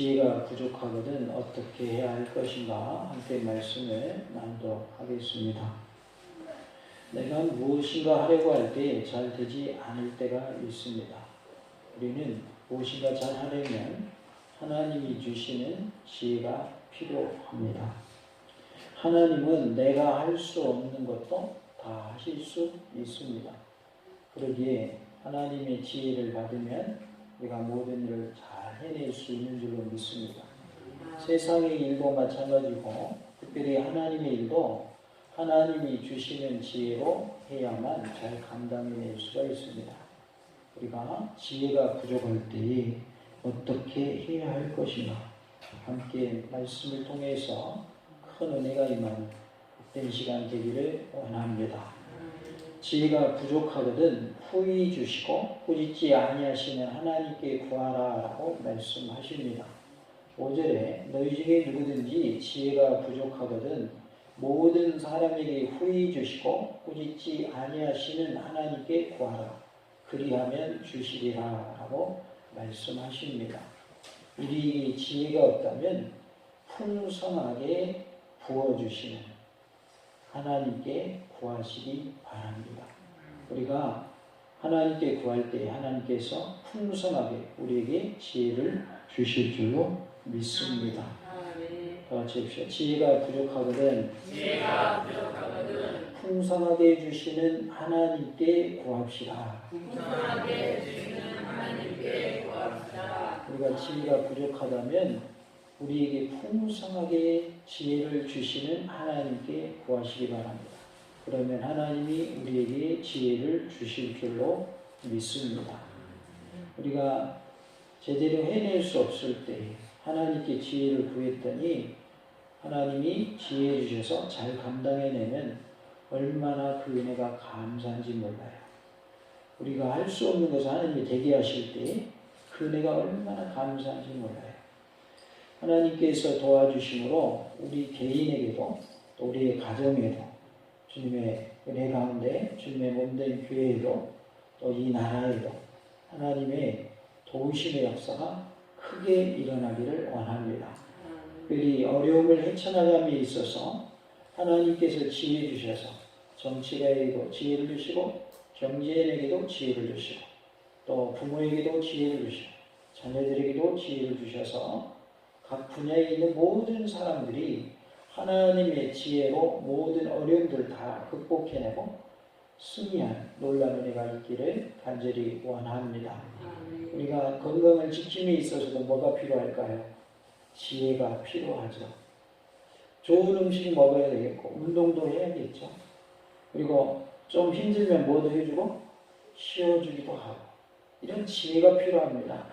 지혜가 부족하거든 어떻게 해야 할 것인가 함께 말씀을 나누도록 하겠습니다. 내가 무엇인가 하려고 할 때 잘 되지 않을 때가 있습니다. 우리는 무엇인가 잘 하려면 하나님이 주시는 지혜가 필요합니다. 하나님은 내가 할 수 없는 것도 다 하실 수 있습니다. 그러기에 하나님의 지혜를 받으면 우리가 모든 일을 잘 해낼 수 있는 줄로 믿습니다. 세상의 일도 마찬가지고 특별히 하나님의 일도 하나님이 주시는 지혜로 해야만 잘 감당해낼 수가 있습니다. 우리가 지혜가 부족할 때 어떻게 해야 할 것인가 함께 말씀을 통해서 큰 은혜가 임하는 된 시간 되기를 원합니다. 지혜가 부족하거든 후히 주시고 꾸짖지 아니하시는 하나님께 구하라 라고 말씀하십니다. 5절에 너희 중에 누구든지 지혜가 부족하거든 모든 사람에게 후히 주시고 꾸짖지 아니하시는 하나님께 구하라 그리하면 주시리라 라고 말씀하십니다. 우리에게 지혜가 없다면 풍성하게 부어주시는 하나님께 구하시기 바랍니다. 우리가 하나님께 구할 때 하나님께서 풍성하게 우리에게 지혜를 주실 줄로 믿습니다. 다 같이 해주시죠. 지혜가 부족하거든 풍성하게 주시는 하나님께 구합시다. 우리가 지혜가 부족하다면 우리에게 풍성하게 지혜를 주시는 하나님께 구하시기 바랍니다. 그러면 하나님이 우리에게 지혜를 주실 줄로 믿습니다. 우리가 제대로 해낼 수 없을 때 하나님께 지혜를 구했더니 하나님이 지혜 주셔서 잘 감당해내면 얼마나 그 은혜가 감사한지 몰라요. 우리가 할 수 없는 것을 하나님이 되게 하실 때 그 은혜가 얼마나 감사한지 몰라요. 하나님께서 도와주심으로 우리 개인에게도 또 우리의 가정에도 주님의 은혜 가운데 주님의 몸된 교회에도 또 이 나라에도 하나님의 도우심의 역사가 크게 일어나기를 원합니다. 특별히 어려움을 헤쳐나감에 있어서 하나님께서 지혜 주셔서 정치가에게도 지혜를 주시고 경제인에게도 지혜를 주시고 또 부모에게도 지혜를 주시고 자녀들에게도 지혜를 주셔서 각 분야에 있는 모든 사람들이 하나님의 지혜로 모든 어려움들을 다 극복해내고 승리한 놀라운 은혜가 있기를 간절히 원합니다. 우리가 건강을 지킴에 있어서도 뭐가 필요할까요? 지혜가 필요하죠. 좋은 음식 먹어야 되겠고 운동도 해야겠죠. 그리고 좀 힘들면 뭐도 해주고 쉬어주기도 하고 이런 지혜가 필요합니다.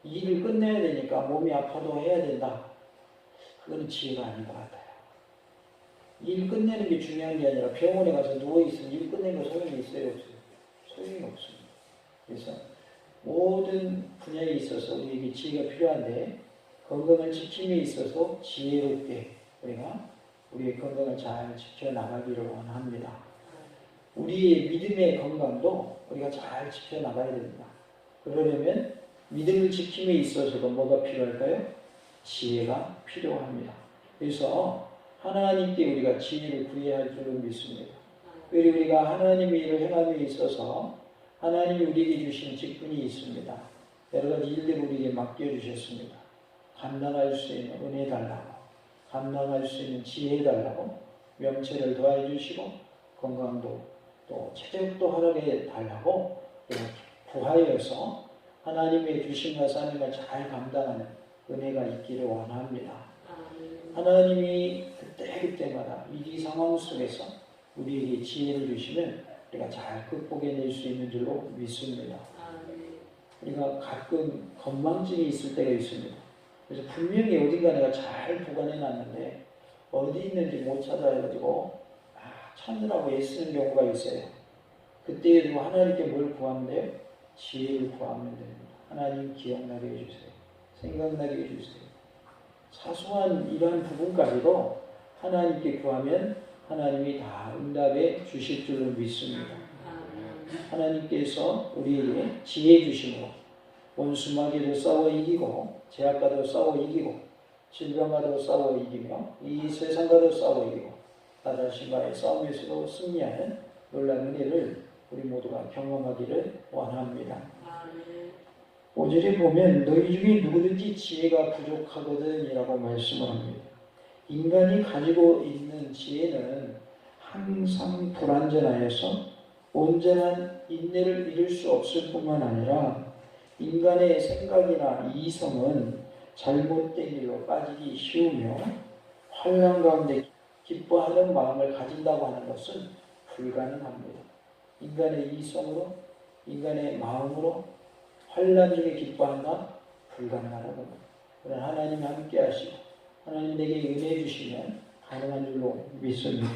일을 끝내야 되니까 몸이 아파도 해야 된다. 그건 지혜가 아닌 것 같아요. 일 끝내는 게 중요한 게 아니라 병원에 가서 누워있으면 일 끝낸 거 소용이 있어요? 없어요? 소용이 없습니다. 그래서 모든 분야에 있어서 우리에게 지혜가 필요한데 건강을 지킴에 있어서 지혜롭게 우리가 우리의 건강을 잘 지켜나가기를 원합니다. 우리의 믿음의 건강도 우리가 잘 지켜나가야 됩니다. 그러려면 믿음을 지킴에 있어서도 뭐가 필요할까요? 지혜가 필요합니다. 그래서 하나님께 우리가 지혜를 구해야 할 줄로 믿습니다. 그리고 우리가 하나님의 일을 행함에 있어서 하나님이 우리에게 주신 직분이 있습니다. 여러 가지 일들을 우리에게 맡겨주셨습니다. 감당할 수 있는 은혜 달라고, 감당할 수 있는 지혜 달라고, 명체를 더해 주시고 건강도 또 체력도 허락해 달라고 구하여서 하나님의 주심과 사명을 잘 감당하는 은혜가 있기를 원합니다. 하나님이 그때마다 위기 상황 속에서 우리에게 지혜를 주시면 우리가 잘 극복해낼 수 있는 줄로 믿습니다. 우리가 가끔 건망증이 있을 때가 있습니다. 그래서 분명히 어딘가 내가 잘 보관해놨는데 어디 있는지 못 찾아가지고 찾느라고 애쓰는 경우가 있어요. 그때에도 하나님께 뭘 구하면 돼요? 지혜를 구하면 됩니다. 하나님 기억나게 해주세요. 생각나게 해주세요. 사소한 이러한 부분까지도 하나님께 구하면 하나님이 다 응답해 주실 줄로 믿습니다. 하나님께서 우리에게 지혜 주심으로 원수마귀도 싸워 이기고 제약과도 싸워 이기고 질병과도 싸워 이기며 이 세상과도 싸워 이기고 나 자신과의 싸움에서도 승리하는 놀라운 은혜를 우리 모두가 경험하기를 원합니다. 5절에 보면 너희 중에 누구든지 지혜가 부족하거든 이라고 말씀을 합니다. 인간이 가지고 있는 지혜는 항상 불완전하여서 온전한 인내를 이룰 수 없을 뿐만 아니라 인간의 생각이나 이성은 잘못된 길로 빠지기 쉬우며 환난 가운데 기뻐하는 마음을 가진다고 하는 것은 불가능합니다. 인간의 이성으로 인간의 마음으로 환난 중에 기뻐한다? 불가능하다고 합니다. 그러나 하나님이 함께 하시고 하나님 내게 은혜 주시면 가능한 줄로 믿습니다.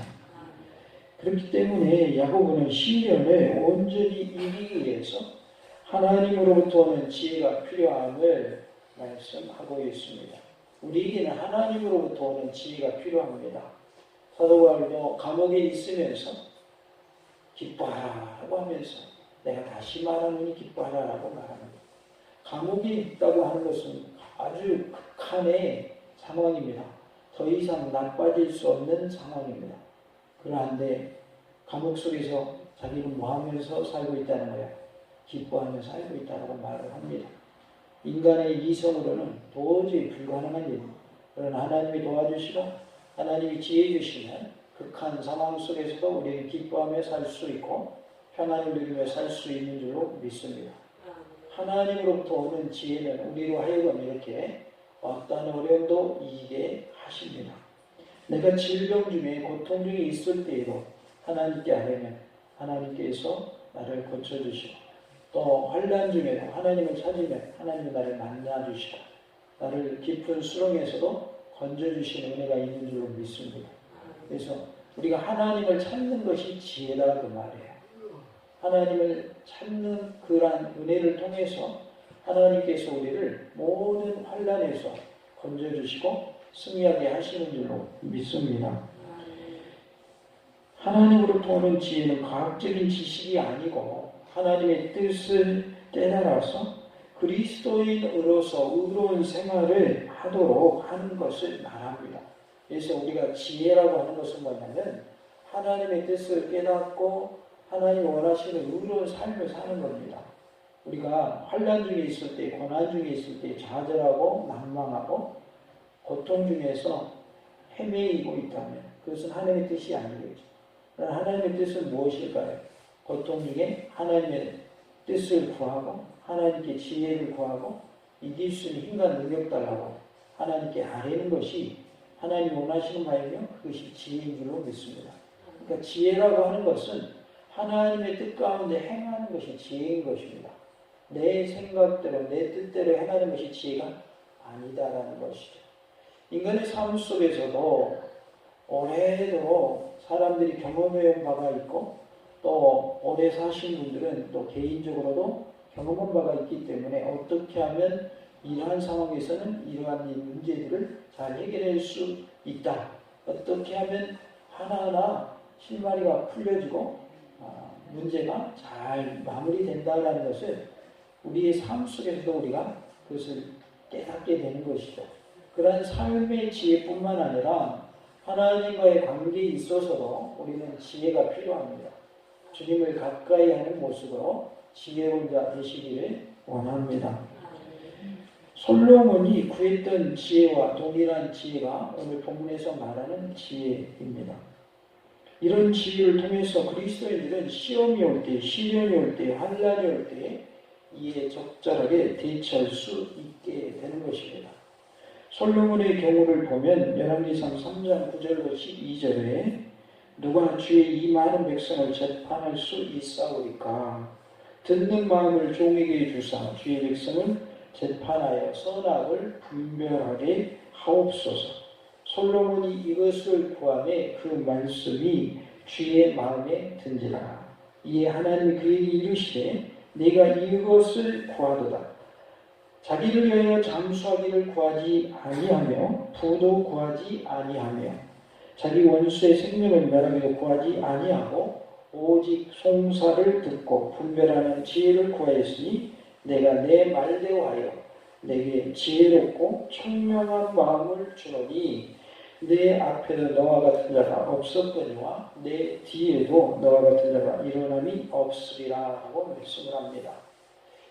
그렇기 때문에 야고보는 시련을 온전히 이기기 위해서 하나님으로부터 오는 지혜가 필요함을 말씀하고 있습니다. 우리에게는 하나님으로부터 오는 지혜가 필요합니다. 사도 바울도 감옥에 있으면서 기뻐하라고 하면서 내가 다시 말하노니 기뻐하라고 말합니다. 감옥에 있다고 하는 것은 아주 극한의 상황입니다. 더 이상 나빠질 수 없는 상황입니다. 그런데 감옥 속에서 자기는 뭐 하면서 살고 있다는 거야? 기뻐하며 살고 있다고 말을 합니다. 인간의 이성으로는 도저히 불가능한 일입니다. 그러나 하나님이 도와주시고 하나님이 지혜 주시면 극한 상황 속에서도 우리는 기뻐하며 살 수 있고 평안을 누리며 살 수 있는 줄로 믿습니다. 하나님으로부터 오는 지혜는 우리로 하여금 이렇게 어떤 어려움도 이기게 하십니다. 내가 질병 중에 고통 중에 있을 때에도 하나님께 아뢰면 하나님께서 나를 고쳐주시고 또 환난 중에도 하나님을 찾으면 하나님이 나를 만나주시고 나를 깊은 수렁에서도 건져주시는 은혜가 있는 줄로 믿습니다. 그래서 우리가 하나님을 찾는 것이 지혜다 그 말이에요. 하나님을 찾는 그러한 은혜를 통해서 하나님께서 우리를 모든 환난에서 건져주시고 승리하게 하시는 줄로 믿습니다. 하나님으로부터 오는 지혜는 과학적인 지식이 아니고 하나님의 뜻을 깨달아서 그리스도인으로서 의로운 생활을 하도록 하는 것을 말합니다. 그래서 우리가 지혜라고 하는 것은 뭐냐면 하나님의 뜻을 깨닫고 하나님이 원하시는 의로운 삶을 사는 겁니다. 우리가 환난 중에 있을 때, 고난 중에 있을 때 좌절하고 낭망하고 고통 중에서 헤매이고 있다면 그것은 하나님의 뜻이 아니겠죠. 그러나 하나님의 뜻은 무엇일까요? 고통 중에 하나님의 뜻을 구하고 하나님께 지혜를 구하고 이길 수 있는 힘과 능력 달라고 하나님께 아뢰는 것이 하나님이 원하시는 바이며 그것이 지혜인 줄로 믿습니다. 그러니까 지혜라고 하는 것은 하나님의 뜻 가운데 행하는 것이 지혜인 것입니다. 내 생각대로 내 뜻대로 행하는 것이 지혜가 아니다라는 것이죠. 인간의 삶 속에서도 오래도록 사람들이 경험해온 바가 있고 또 오래 사신 분들은 또 개인적으로도 경험한 바가 있기 때문에 어떻게 하면 이러한 상황에서는 이러한 문제들을 잘 해결할 수 있다. 어떻게 하면 하나하나 실마리가 풀려지고 문제가 잘 마무리된다라는 것을 우리의 삶 속에서도 우리가 그것을 깨닫게 되는 것이죠. 그러한 삶의 지혜뿐만 아니라 하나님과의 관계에 있어서도 우리는 지혜가 필요합니다. 주님을 가까이 하는 모습으로 지혜로운 자 되시기를 원합니다. 솔로몬이 구했던 지혜와 동일한 지혜가 오늘 본문에서 말하는 지혜입니다. 이런 지혜를 통해서 그리스도인들은 시험이 올 때, 시련이 올 때, 환난이 올 때 이에 적절하게 대처할 수 있게 되는 것입니다. 솔로몬의 경우를 보면 열왕기상 3장 9절로 12절에 누가 주의 이 많은 백성을 재판할 수 있사오리까 듣는 마음을 종에게 주사 주의 백성을 재판하여 선악을 분별하게 하옵소서. 솔로몬이 이것을 구하매 그 말씀이 주의 마음에 든지라. 이에 하나님이 그에게 이르시되 네가 이것을 구하도다. 자기를 위하여 잠수하기를 구하지 아니하며 부도 구하지 아니하며 자기 원수의 생명을 멸하기도 구하지 아니하고 오직 송사를 듣고 분별하는 지혜를 구하였으니 내가 내 말대로 하여 내게 지혜롭고 청명한 마음을 주노니 내 앞에도 너와 같은 자가 없었거니와 내 뒤에도 너와 같은 자가 일어남이 없으리라 라고 말씀을 합니다.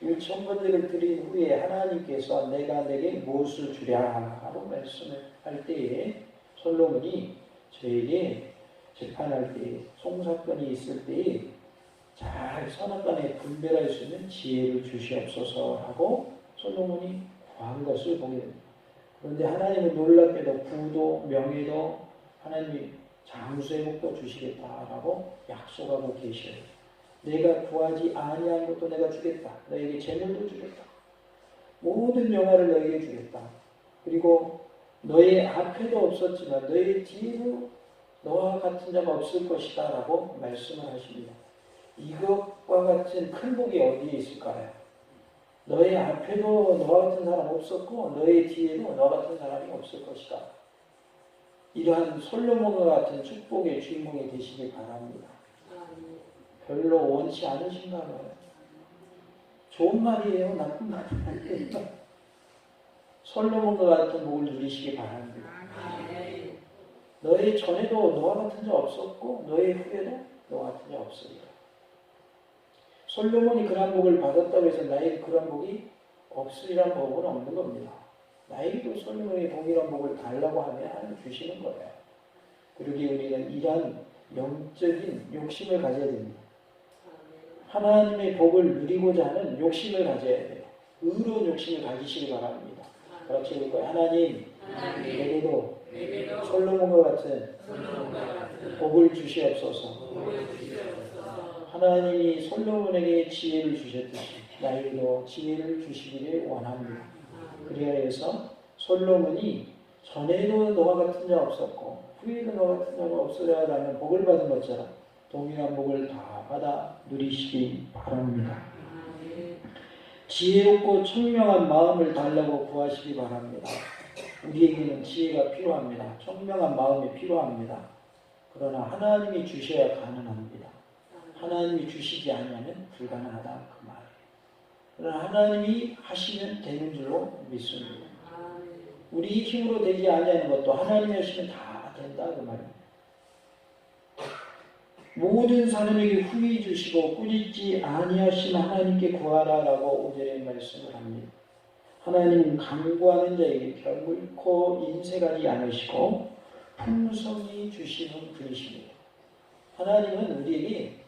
이 천번제를 드린 후에 하나님께서 내가 내게 무엇을 주랴 하고 말씀을 할 때에 솔로몬이 저에게 재판할 때 송사건이 있을 때에 잘 선악간에 분별할 수 있는 지혜를 주시옵소서 하고 솔로몬이 구한 것을 보게 됩니다. 그런데 하나님은 놀랍게도 부도 명예도 하나님이 장수의 복도 주시겠다라고 약속하고 계셔요. 내가 구하지 아니한 것도 내가 주겠다. 너에게 재물도 주겠다. 모든 영화를 너에게 주겠다. 그리고 너의 앞에도 없었지만 너의 뒤에도 너와 같은 자가 없을 것이다 라고 말씀을 하십니다. 이것과 같은 큰 복이 어디에 있을까요? 너의 앞에도 너와 같은 사람 없었고 너의 뒤에도 너와 같은 사람이 없을 것이다. 이러한 솔로몬과 같은 축복의 주인공이 되시길 바랍니다. 별로 원치 않으신가 봐요. 좋은 말이에요? 나쁜 말이 아니에요. 솔로몬과 같은 복을 누리시기 바랍니다. 너의 전에도 너와 같은 자 없었고 너의 후에도 너와 같은 자 없으리라. 솔로몬이 그런 복을 받았다고 해서 나에게 그런 복이 없으리란 복은 없는 겁니다. 나에게도 솔로몬의 복이란 복을 달라고 하면 하나님 주시는 거예요. 그러기에 우리는 이러한 영적인 욕심을 가져야 됩니다. 하나님의 복을 누리고자 하는 욕심을 가져야 돼요. 의로운 욕심을 가지시기 바랍니다. 같이 읽을까요? 하나님, 내게도 솔로몬과 같은 복을 주시옵소서. 하나님이 솔로몬에게 지혜를 주셨듯이 나에게도 지혜를 주시기를 원합니다. 그래야 해서 솔로몬이 전에도 너와 같은 자 없었고 후에도 너와 같은 자가 없으리라는 복을 받은 것처럼 동일한 복을 다 받아 누리시기 바랍니다. 지혜롭고 청명한 마음을 달라고 구하시기 바랍니다. 우리에게는 지혜가 필요합니다. 청명한 마음이 필요합니다. 그러나 하나님이 주셔야 가능합니다. 하나님이 주시지 않으면 불가능하다 그 말이에요. 그러나 하나님이 하시면 되는 줄로 믿습니다. 우리 힘으로 되지 아니하는 것도 하나님이 하시면 다 된다 그 말입니다. 모든 사람에게 후히 주시고 꾸짖지 아니하신 하나님께 구하라라고 5절에 말씀을 합니다. 하나님은 강구하는 자에게 결코 인색하지 않으시고 풍성히 주시는 분이십니다. 하나님은 우리에게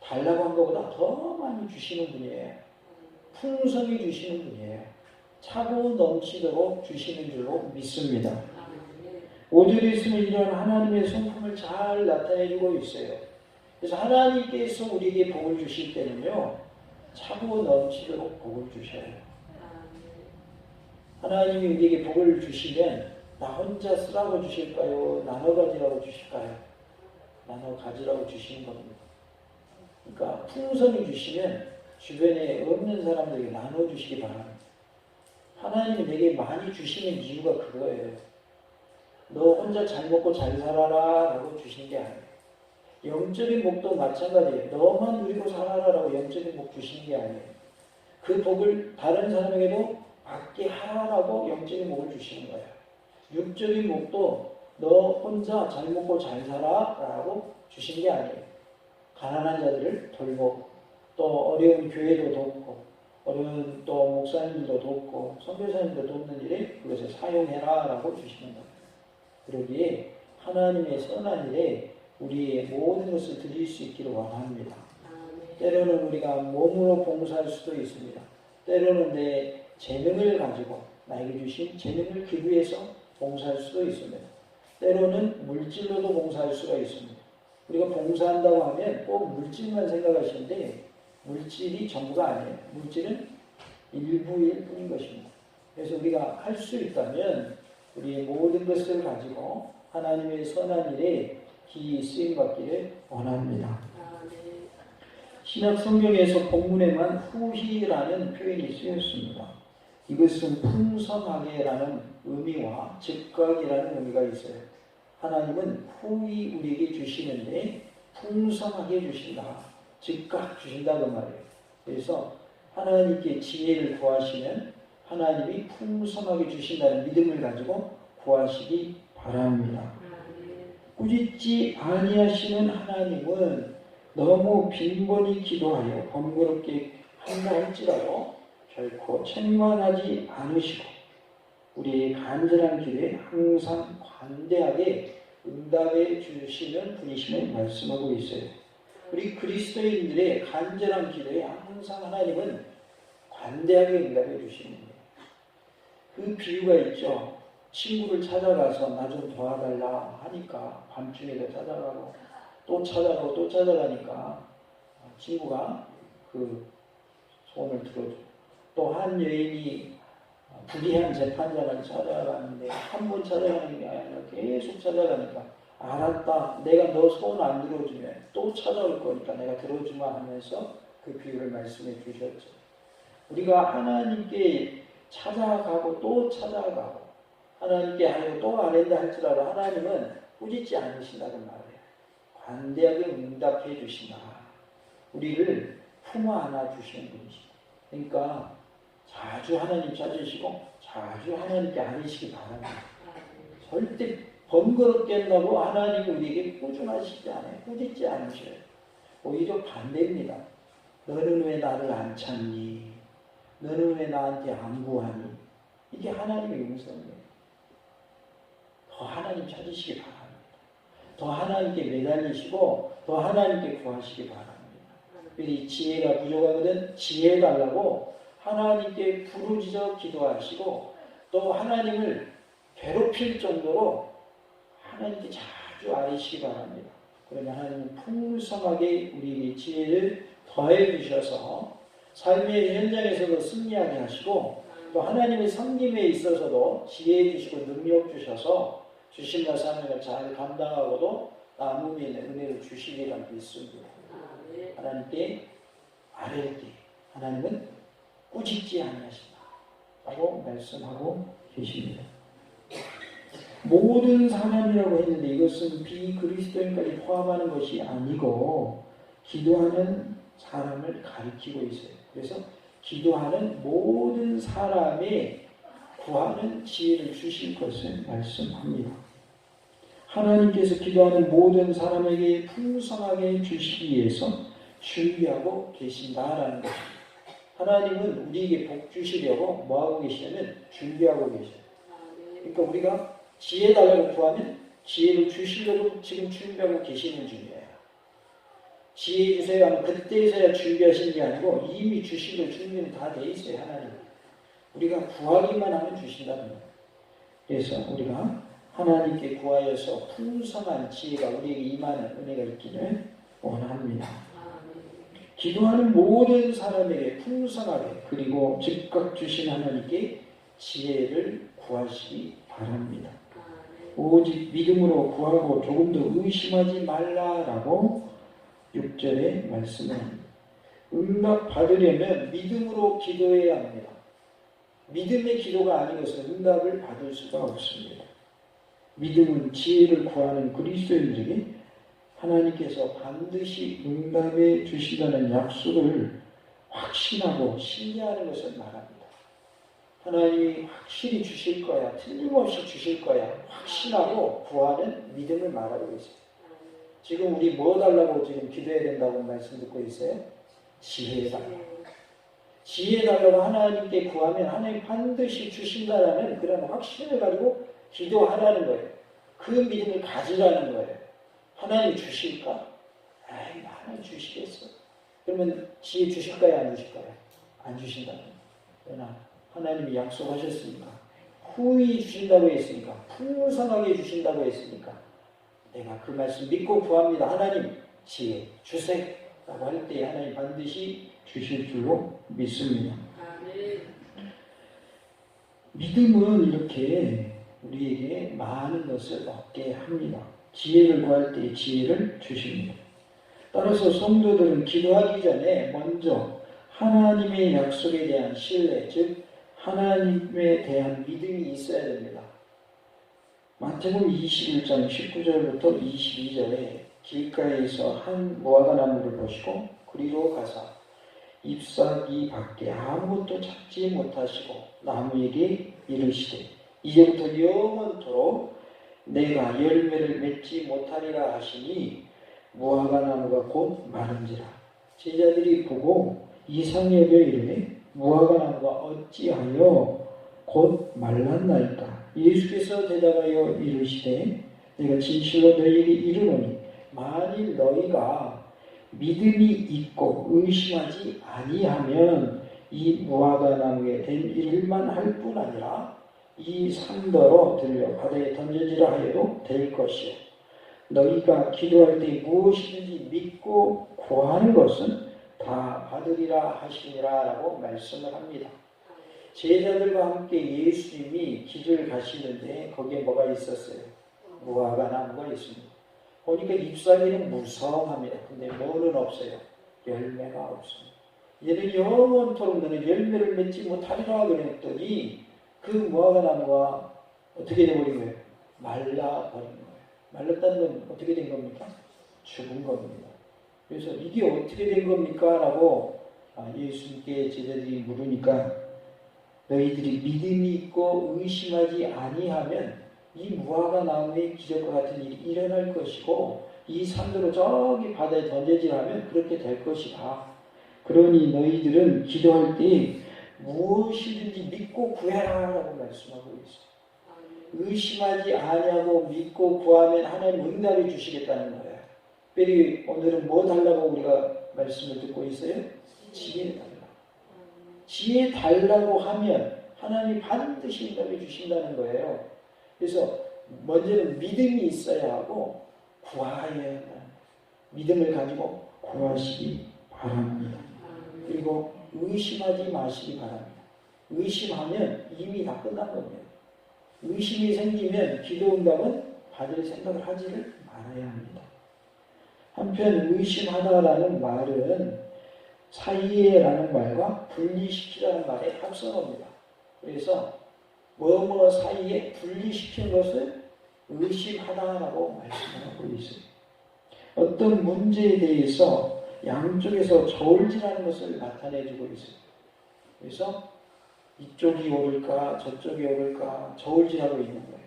달라고 한 것보다 더 많이 주시는 분이에요. 풍성히 주시는 분이에요. 차고 넘치도록 주시는 줄로 믿습니다. 5절에 있으면 이런 하나님의 성품을 잘 나타내주고 있어요. 그래서 하나님께서 우리에게 복을 주실 때는요, 차고 넘치도록 복을 주셔요. 하나님이 우리에게 복을 주시면 나 혼자 쓰라고 주실까요? 나눠 가지라고 주실까요? 나눠 가지라고 주시는 겁니다. 그러니까 풍성히 주시면 주변에 없는 사람들에게 나눠주시기 바랍니다. 하나님이 내게 많이 주시는 이유가 그거예요. 너 혼자 잘 먹고 잘 살아라 라고 주시는 게 아니에요. 영적인 복도 마찬가지예요. 너만 누리고 살아라 라고 영적인 복 주시는 게 아니에요. 그 복을 다른 사람에게도 받게 하라고 영적인 복을 주시는 거예요. 육적인 복도 너 혼자 잘 먹고 잘 살아 라고 주시는 게 아니에요. 가난한 자들을 돌보고 또 어려운 교회도 돕고 어려운 또 목사님들도 돕고 선교사님도 돕는 일에 그것을 사용해라 라고 주시는 겁니다. 그러기에 하나님의 선한 일에 우리의 모든 것을 드릴 수 있기를 원합니다. 때로는 우리가 몸으로 봉사할 수도 있습니다. 때로는 내 재능을 가지고 나에게 주신 재능을 기부해서 봉사할 수도 있습니다. 때로는 물질로도 봉사할 수가 있습니다. 우리가 봉사한다고 하면 꼭 물질만 생각하시는데 물질이 전부가 아니에요. 물질은 일부일 뿐인 것입니다. 그래서 우리가 할 수 있다면 우리의 모든 것을 가지고 하나님의 선한 일에 기이 쓰임받기를 원합니다. 신약 성경에서 본문에만 후히라는 표현이 쓰였습니다. 이것은 풍성하게라는 의미와 즉각이라는 의미가 있어요. 하나님은 후히 우리에게 주시는데 풍성하게 주신다. 즉각 주신다는 말이에요. 그래서 하나님께 지혜를 구하시면 하나님이 풍성하게 주신다는 믿음을 가지고 구하시기 바랍니다. 꾸짖지 아니하시는 하나님은 너무 빈번히 기도하여 번거롭게 한다 할지라도 결코 책망하지 않으시고 우리의 간절한 기도에 항상 관대하게 응답해 주시는 분이심을 말씀하고 있어요. 우리 그리스도인들의 간절한 기도에 항상 하나님은 관대하게 응답해 주시는 거예요. 그 비유가 있죠. 친구를 찾아가서 나 좀 도와달라 하니까 밤중에도 찾아가고 또 찾아가고 또 찾아가니까 친구가 그 소원을 들어줘. 또 한 여인이 불의한 재판장을 찾아가는데 한 번 찾아가는 게 아니라 계속 찾아가니까 알았다. 내가 너 소원 안 들어주면 또 찾아올 거니까 내가 들어주마 하면서 그 비유를 말씀해 주셨죠. 우리가 하나님께 찾아가고 또 찾아가고 하나님께 하여 또 안 한다 할지라도 하나님은 꾸짖지 않으신다는 말이에요. 관대하게 응답해 주신다. 우리를 품어 안아 주시는 분이십니다. 그러니까 자주 하나님 찾으시고 자주 하나님께 아뢰시기 바랍니다. 절대 번거롭게 한다고 하나님이 우리에게 꾸준하시지 않아요. 꾸짖지 않으셔요. 오히려 반대입니다. 너는 왜 나를 안 찾니? 너는 왜 나한테 안 구하니? 이게 하나님의 음성이에요. 더 하나님 찾으시기 바랍니다. 더 하나님께 매달리시고 더 하나님께 구하시기 바랍니다. 우리 지혜가 부족하거든 지혜 달라고 하나님께 부르짖어 기도하시고 또 하나님을 괴롭힐 정도로 하나님께 자주 아뢰시기 바랍니다. 그러면 하나님은 풍성하게 우리에게 지혜를 더해 주셔서 삶의 현장에서도 승리하게 하시고 또 하나님의 섬김에 있어서도 지혜해 주시고 능력 주셔서 주신다 사명을 잘 감당하고도 남음에 있는 은혜를 주시리라 믿습니다. 하나님께 아뢰일 때 하나님은 꾸짖지 아니하신다 라고 말씀하고 계십니다. 모든 사람이라고 했는데 이것은 비그리스도인까지 포함하는 것이 아니고 기도하는 사람을 가리키고 있어요. 그래서 기도하는 모든 사람의 구하는 지혜를 주실 것을 말씀합니다. 하나님께서 기도하는 모든 사람에게 풍성하게 주시기 위해서 준비하고 계신다라는 것입니다. 하나님은 우리에게 복 주시려고 뭐하고 계시냐면 준비하고 계셔요. 그러니까 우리가 지혜 달라고 구하면 지혜를 주시려고 지금 준비하고 계시는 중이에요. 지혜 주세요 하면 그때서야 준비하시는 게 아니고 이미 주시고 준비는 다 돼 있어요. 하나님. 우리가 구하기만 하면 주신다는 거예요. 그래서 우리가 하나님께 구하여서 풍성한 지혜가 우리에게 임하는 은혜가 있기를 원합니다. 기도하는 모든 사람에게 풍성하게 그리고 즉각 주신 하나님께 지혜를 구하시기 바랍니다. 오직 믿음으로 구하고 조금도 의심하지 말라라고 6절에 말씀을 합니다. 응답 받으려면 믿음으로 기도해야 합니다. 믿음의 기도가 아닌 것은 응답을 받을 수가 없습니다. 믿음은 지혜를 구하는 그리스도인들에게 하나님께서 반드시 응답해 주신다는 약속을 확신하고 신뢰하는 것을 말합니다. 하나님이 확실히 주실 거야, 틀림없이 주실 거야, 확신하고 구하는 믿음을 말하고 있어요. 지금 우리 뭐 달라고 지금 기도해야 된다고 말씀 듣고 있어요? 지혜 달라고. 지혜 달라고 하나님께 구하면 하나님 반드시 주신다라는 그런 확신을 가지고 기도하라는 거예요. 그 믿음을 가지라는 거예요. 하나님이 주실까? 아이, 하나님 주시겠어. 그러면 지혜 주실까요? 안 주실까요? 안 주신다는 거예요. 그러나 하나님이 약속하셨으니까, 후히 주신다고 했으니까, 풍성하게 주신다고 했으니까 내가 그 말씀 믿고 구합니다. 하나님 지혜 주세요 라고 할 때 하나님 반드시 주실 줄로 믿습니다. 믿음은 이렇게 우리에게 많은 것을 얻게 합니다. 지혜를 구할 때 지혜를 주십니다. 따라서 성도들은 기도하기 전에 먼저 하나님의 약속에 대한 신뢰, 즉 하나님에 대한 믿음이 있어야 됩니다. 마태복음 21장 19절부터 22절에 길가에서 한 무화과 나무를 보시고 그리로 가사 잎사귀 밖에 아무것도 찾지 못하시고 나무에게 이르시되 이제부터 영원토록 내가 열매를 맺지 못하리라 하시니 무화과 나무가 곧 마른지라. 제자들이 보고 이상히 여겨 이르되 무화과 나무가 어찌하여 곧 말랐나이까. 예수께서 대답하여 이르시되 내가 진실로 너희에게 이르노니 만일 너희가 믿음이 있고 의심하지 아니하면 이 무화과 나무에 된 일만 할 뿐 아니라 이 산더러 들려 바다에 던져지라 하여도 될 것이요 너희가 기도할 때 무엇이든지 믿고 구하는 것은 다 받으리라 하시니라 라고 말씀을 합니다. 제자들과 함께 예수님이 길을 가시는데 거기에 뭐가 있었어요? 무화과 나무가 있습니다. 보니까 잎사귀는 무성합니다. 근데 뭐는 없어요? 열매가 없습니다. 얘는 영원토록 너는 열매를 맺지 못하리라 그랬더니 그 무화과 나무가 어떻게 되어버린 거예요? 말라버린 거예요. 말랐다는 건 어떻게 된 겁니까? 죽은 겁니다. 그래서 이게 어떻게 된 겁니까? 라고 예수님께 제자들이 물으니까 너희들이 믿음이 있고 의심하지 아니하면 이 무화과 나무의 기적과 같은 일이 일어날 것이고 이 산으로 저기 바다에 던져지라면 그렇게 될 것이다. 그러니 너희들은 기도할 때 무엇이든지 믿고 구해라 라고 말씀하고 있어요. 의심하지 아니하고 믿고 구하면 하나님 응답해 주시겠다는 거예요. 특별히 오늘은 뭐 달라고 우리가 말씀을 듣고 있어요? 지혜 달라. 지혜 달라고 하면 하나님이 반드시 응답해 주신다는 거예요. 그래서 먼저는 믿음이 있어야 하고 구하여야 한다. 믿음을 가지고 구하시기 바랍니다. 그리고 의심하지 마시기 바랍니다. 의심하면 이미 다 끝난 겁니다. 의심이 생기면 기도 응답은 받을 생각을 하지를 말아야 합니다. 한편 의심하다라는 말은 사이에라는 말과 분리시키라는 말의 합성어입니다. 그래서 뭐뭐 사이에 분리시킨 것을 의심하다라고 말씀하고 있어요. 어떤 문제에 대해서 양쪽에서 저울질하는 것을 나타내주고 있어요. 그래서 이쪽이 옳을까 저쪽이 옳을까 저울질하고 있는 거예요.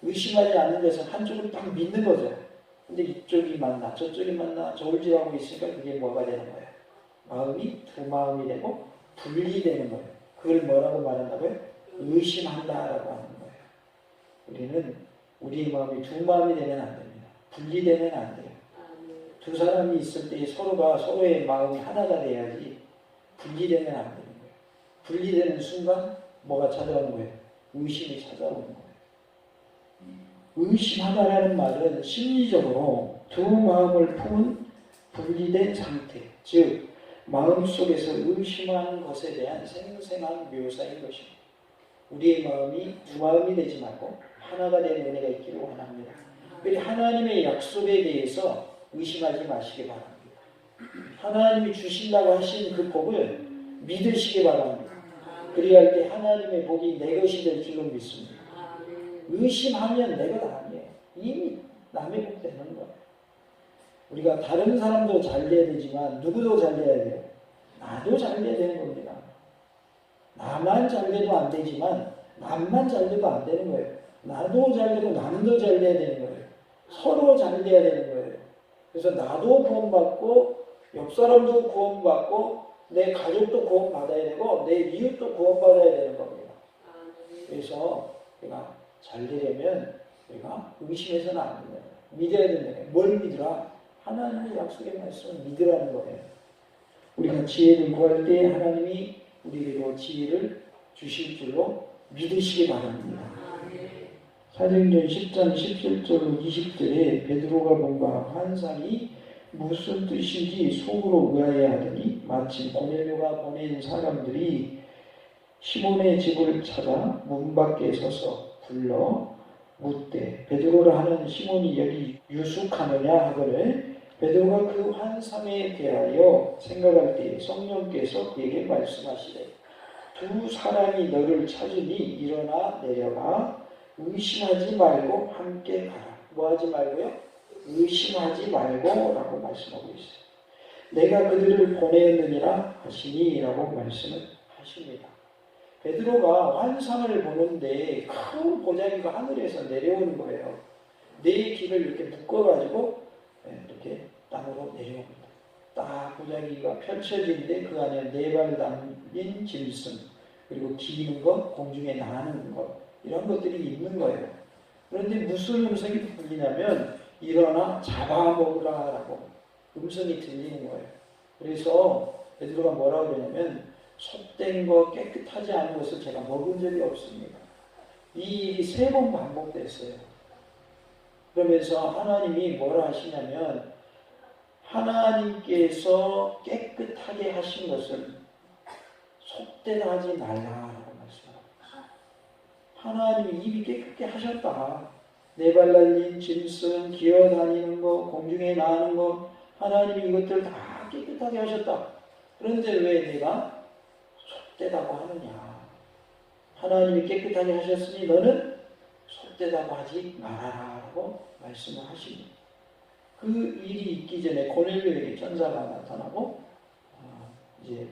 의심하지 않는 데서 한쪽을 딱 믿는 거죠. 근데 이쪽이 맞나 저쪽이 맞나 저울질하고 있으니까 그게 뭐가 되는 거예요? 마음이 두 마음이 되고 분리되는 거예요. 그걸 뭐라고 말한다고요? 의심한다라고 하는 거예요. 우리는 우리의 마음이 두 마음이 되면 안 됩니다. 분리되면 안 돼요. 두 사람이 있을 때 서로가 서로의 마음이 하나가 돼야지 분리되면 안 되는 거예요. 분리되는 순간 뭐가 찾아오는 거예요? 의심이 찾아오는 거예요. 의심하다라는 말은 심리적으로 두 마음을 품은 분리된 상태, 즉 마음속에서 의심하는 것에 대한 생생한 묘사인 것입니다. 우리의 마음이 두 마음이 되지 말고 하나가 된 은혜가 있기를 원합니다. 그리고 하나님의 약속에 대해서 의심하지 마시기 바랍니다. 하나님이 주신다고 하신 그 복을 믿으시기 바랍니다. 그리할 때 하나님의 복이 내 것이 될 줄로 믿습니다. 의심하면 내 것 아니에요. 이미 남의 복 되는 거예요. 우리가 다른 사람도 잘 돼야 되지만 누구도 잘 돼야 돼요? 나도 잘 돼야 되는 겁니다. 나만 잘 돼도 안 되지만 남만 잘 돼도 안 되는 거예요. 나도 잘 되고 남도 잘 돼야 되는 거예요. 서로 잘 돼야 되는 거예요. 그래서 나도 구원받고 옆 사람도 구원받고 내 가족도 구원받아야 되고 내 이웃도 구원받아야 되는 겁니다. 그래서 내가 잘 되려면 내가 의심해서는 안 된다. 믿어야 된다. 뭘 믿으라? 하나님의 약속의 말씀을 믿으라는 거예요. 우리가 지혜를 구할 때 하나님이 우리에게도 지혜를 주실 줄로 믿으시기 바랍니다. 사도행전 10장 17절 20절에 베드로가 본 바 환상이 무슨 뜻인지 속으로 의아해하더니 마침 고넬료가 보낸 사람들이 시몬의 집을 찾아 문 밖에 서서 불러 묻되 베드로라 하는 시몬이 여기 유숙하느냐 하거늘 베드로가 그 환상에 대하여 생각할 때 성령께서 그에게 말씀하시되 두 사람이 너를 찾으니 일어나 내려가 의심하지 말고 함께 가라. 뭐 하지 말고요? 의심하지 말고 라고 말씀하고 있어요. 내가 그들을 보내었느니라 하시니라고 말씀을 하십니다. 베드로가 환상을 보는데 큰 보자기가 하늘에서 내려오는 거예요. 네 길을 이렇게 묶어가지고 이렇게 땅으로 내려옵니다. 딱 보자기가 펼쳐지는데 그 안에 네 발 달린 짐승, 그리고 기는 것, 공중에 나는 것, 이런 것들이 있는 거예요. 그런데 무슨 음성이 들리냐면 일어나 잡아먹으라 라고 음성이 들리는 거예요. 그래서 베드로가 뭐라고 그러냐면 속된 것, 깨끗하지 않은 것을 제가 먹은 적이 없습니다. 이 일이 3번 반복됐어요. 그러면서 하나님이 뭐라 하시냐면 하나님께서 깨끗하게 하신 것을 속되다 하지 말라라고 말씀합니다. 하나님이 입이 깨끗게 하셨다. 네 발 달린 짐승, 기어다니는 것, 공중에 나는 것, 하나님이 이것들을 다 깨끗하게 하셨다. 그런데 왜 내가 속되다고 하느냐. 하나님이 깨끗하게 하셨으니 너는 속되다고 하지 말아라라고 말씀을 하십니다. 그 일이 있기 전에 고넬료에게 천사가 나타나고 이제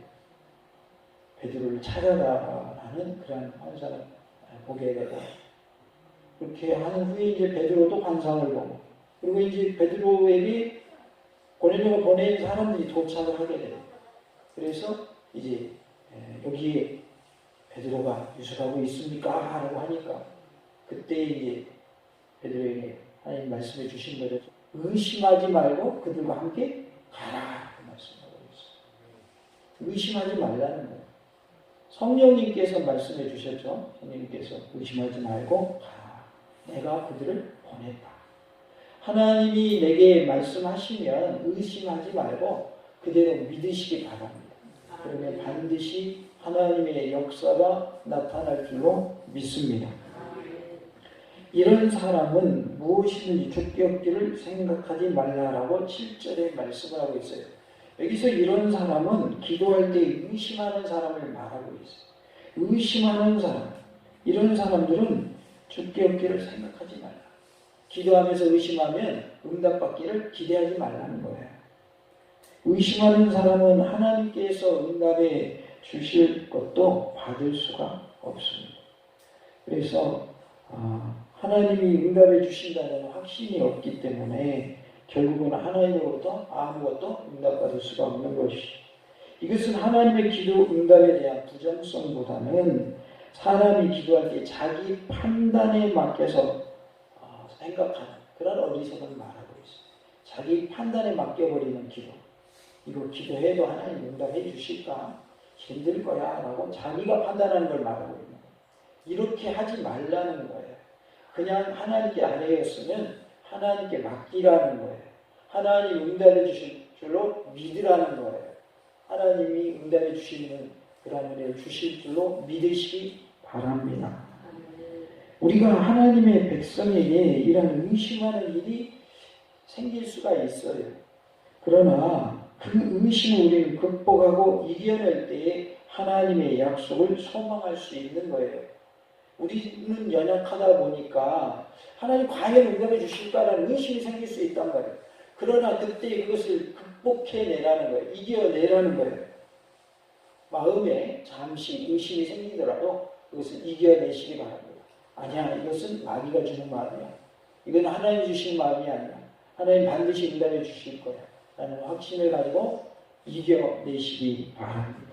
베드로를 찾아가라는 그런 환상을 보게 되고, 그렇게 한 후에 이제 베드로도 환상을 보고, 그리고 이제 베드로에게 고넬료가 보낸 사람들이 도착을 하게 돼요. 그래서 이제 여기에 베드로가 유숙하고 있습니까? 라고 하니까 그때 이제 베드로에게 하나님 말씀해 주신 대로 의심하지 말고 그들과 함께 가라 그 말씀하고 있어요. 의심하지 말라는 거예요. 성령님께서 말씀해 주셨죠. 성령님께서 의심하지 말고 가라. 내가 그들을 보냈다. 하나님이 내게 말씀하시면 의심하지 말고 그대로 믿으시기 바랍니다. 그러면 반드시 하나님의 역사가 나타날 줄로 믿습니다. 이런 사람은 무엇이든지 주격기를 생각하지 말라라고 7절에 말씀을 하고 있어요. 여기서 이런 사람은 기도할 때 의심하는 사람을 말하고 있어요. 의심하는 사람, 이런 사람들은 주격기를 생각하지 말라. 기도하면서 의심하면 응답받기를 기대하지 말라는 거예요. 의심하는 사람은 하나님께서 응답해 주실 것도 받을 수가 없습니다. 그래서 하나님이 응답해 주신다는 확신이 없기 때문에 결국은 하나님으로부터 아무것도 응답받을 수가 없는 것이죠. 이것은 하나님의 기도 응답에 대한 부정성보다는 사람이 기도할 때 자기 판단에 맡겨서 생각하는 그런 어리석은 말하고 있어요. 자기 판단에 맡겨버리는 기도. 이거 기도해도 하나님 응답해 주실까? 힘들 거야 라고 자기가 판단하는 걸 말하고 있는 거예요. 이렇게 하지 말라는 거예요. 그냥 하나님께 아뢰었으면 하나님께 맡기라는 거예요. 하나님 응답해 주실 줄로 믿으라는 거예요. 하나님이 응답해 주시는 그런 은혜를 주실 줄로 믿으시기 바랍니다. 우리가 하나님의 백성에게 이런 의심하는 일이 생길 수가 있어요. 그러나 그 의심을 우리는 극복하고 이겨낼 때에 하나님의 약속을 소망할 수 있는 거예요. 우리는 연약하다 보니까 하나님 과연 응답해 주실까라는 의심이 생길 수 있단 말이에요. 그러나 그때 그것을 극복해내라는 거예요. 이겨내라는 거예요. 마음에 잠시 의심이 생기더라도 그것을 이겨내시기 바랍니다. 아니야, 이것은 마귀가 주는 마음이야. 이건 하나님 주신 마음이 아니야. 하나님 반드시 응답해 주실 거야 라는 확신을 가지고 이겨내시기 바랍니다.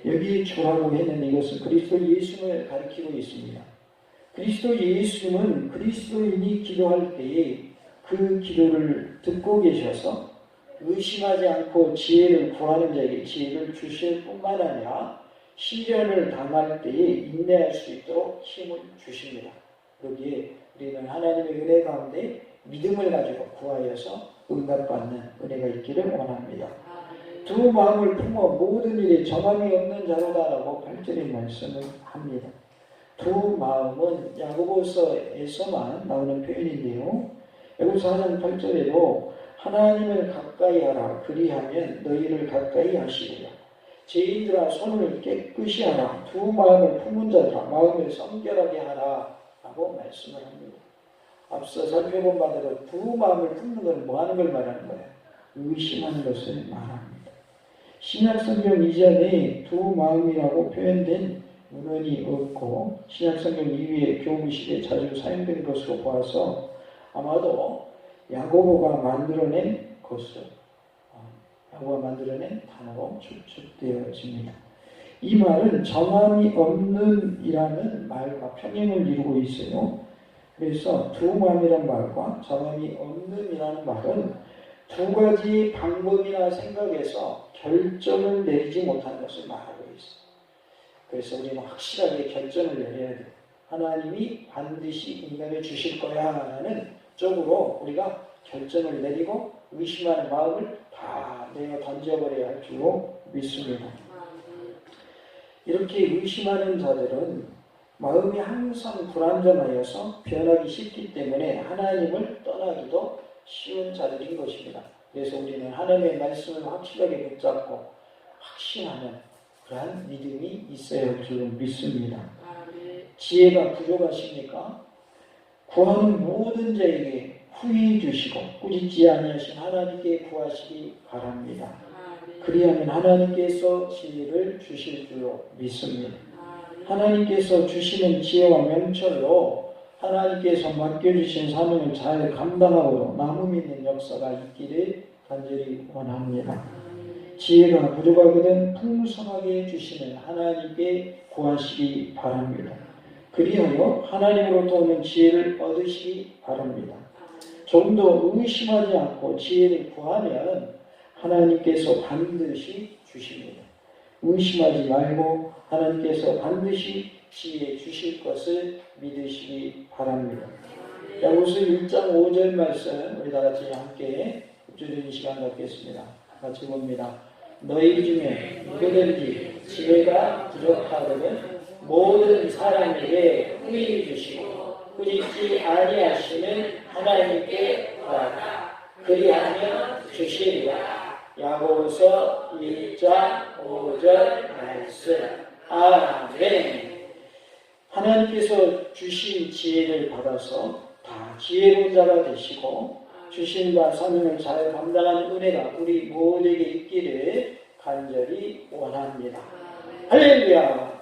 여기 주라고 했는데 이것은 그리스도 예수님을 가리키고 있습니다. 그리스도 예수님은 그리스도인이 기도할 때에 그 기도를 듣고 계셔서 의심하지 않고 지혜를 구하는 자에게 지혜를 주실 뿐만 아니라 시련을 당할 때에 인내할 수 있도록 힘을 주십니다. 여기에 우리는 하나님의 은혜 가운데 믿음을 가지고 구하여서 응답받는 은혜가 있기를 원합니다. 두 마음을 품어 모든 일에 정함이 없는 자로다라고 8절에 말씀을 합니다. 두 마음은 야고보서에서만 나오는 표현인데요. 야고보서 4장 8절에도 하나님을 가까이 하라. 그리하면 너희를 가까이 하시리라. 죄인들아 손을 깨끗이 하라. 두 마음을 품은 자들아 마음을 성결하게 하라. 라고 말씀을 합니다. 앞서 살펴본 바대로 두 마음을 품는 건 뭐 하는 걸 말하는 거예요? 의심하는 것을 말합니다. 신약성경 이전에 두 마음이라고 표현된 문헌이 없고 신약성경 이후에 교구식에 자주 사용된 것으로 보아서 아마도 야고보가 만들어낸 단어로 추측되어집니다. 이 말은 정함이 없는 이라는 말과 평행을 이루고 있어요. 그래서 두 마음이란 말과 정함이 없는 이라는 말은 두 가지 방법이나 생각에서 결정을 내리지 못하는 것을 말하고 있어요. 그래서 우리는 확실하게 결정을 내려야 돼요. 하나님이 반드시 인간을 주실 거야 라는 쪽으로 우리가 결정을 내리고 의심하는 마음을 다 내어 던져버려야 할 줄로 믿습니다. 이렇게 의심하는 자들은 마음이 항상 불안정하여서 변하기 쉽기 때문에 하나님을 떠나기도 쉬운 자들인 것입니다. 그래서 우리는 하나님의 말씀을 확실하게 붙잡고 확신하는 그러한 믿음이 있어야 할 줄로 믿습니다. 지혜가 부족하십니까? 구하는 모든 자에게 후히 주시고 꾸짖지 아니하신 하나님께 구하시기 바랍니다. 그리하면 하나님께서 지혜를 주실 줄로 믿습니다. 하나님께서 주시는 지혜와 명철로 하나님께서 맡겨주신 사명을 잘 감당하고 남음 있는 역사가 있기를 간절히 원합니다. 지혜가 부족하거든 풍성하게 주시는 하나님께 구하시기 바랍니다. 그리하여 하나님으로부터 오는 지혜를 얻으시기 바랍니다. 좀 더 의심하지 않고 지혜를 구하면 하나님께서 반드시 주십니다. 의심하지 말고 하나님께서 반드시 지혜 주실 것을 믿으시기 바랍니다. 야고보서 1장 5절 말씀 우리 다 같이 함께 읊조리는 시간 갖겠습니다. 같이 봅니다. 너희 중에 누구든지 지혜가 부족하거든 모든 사람에게 후히 주시고 꾸짖지 아니하시는 하나님께 구하라. 그리하면 주시리라. 야고보서 1장 5절 말씀. 아멘. 하나님께서 주신 지혜를 받아서 다 지혜로운 자가 되시고 주신 바 사명을 잘 감당하는 은혜가 우리 모두에게 있기를 간절히 원합니다. 할렐루야.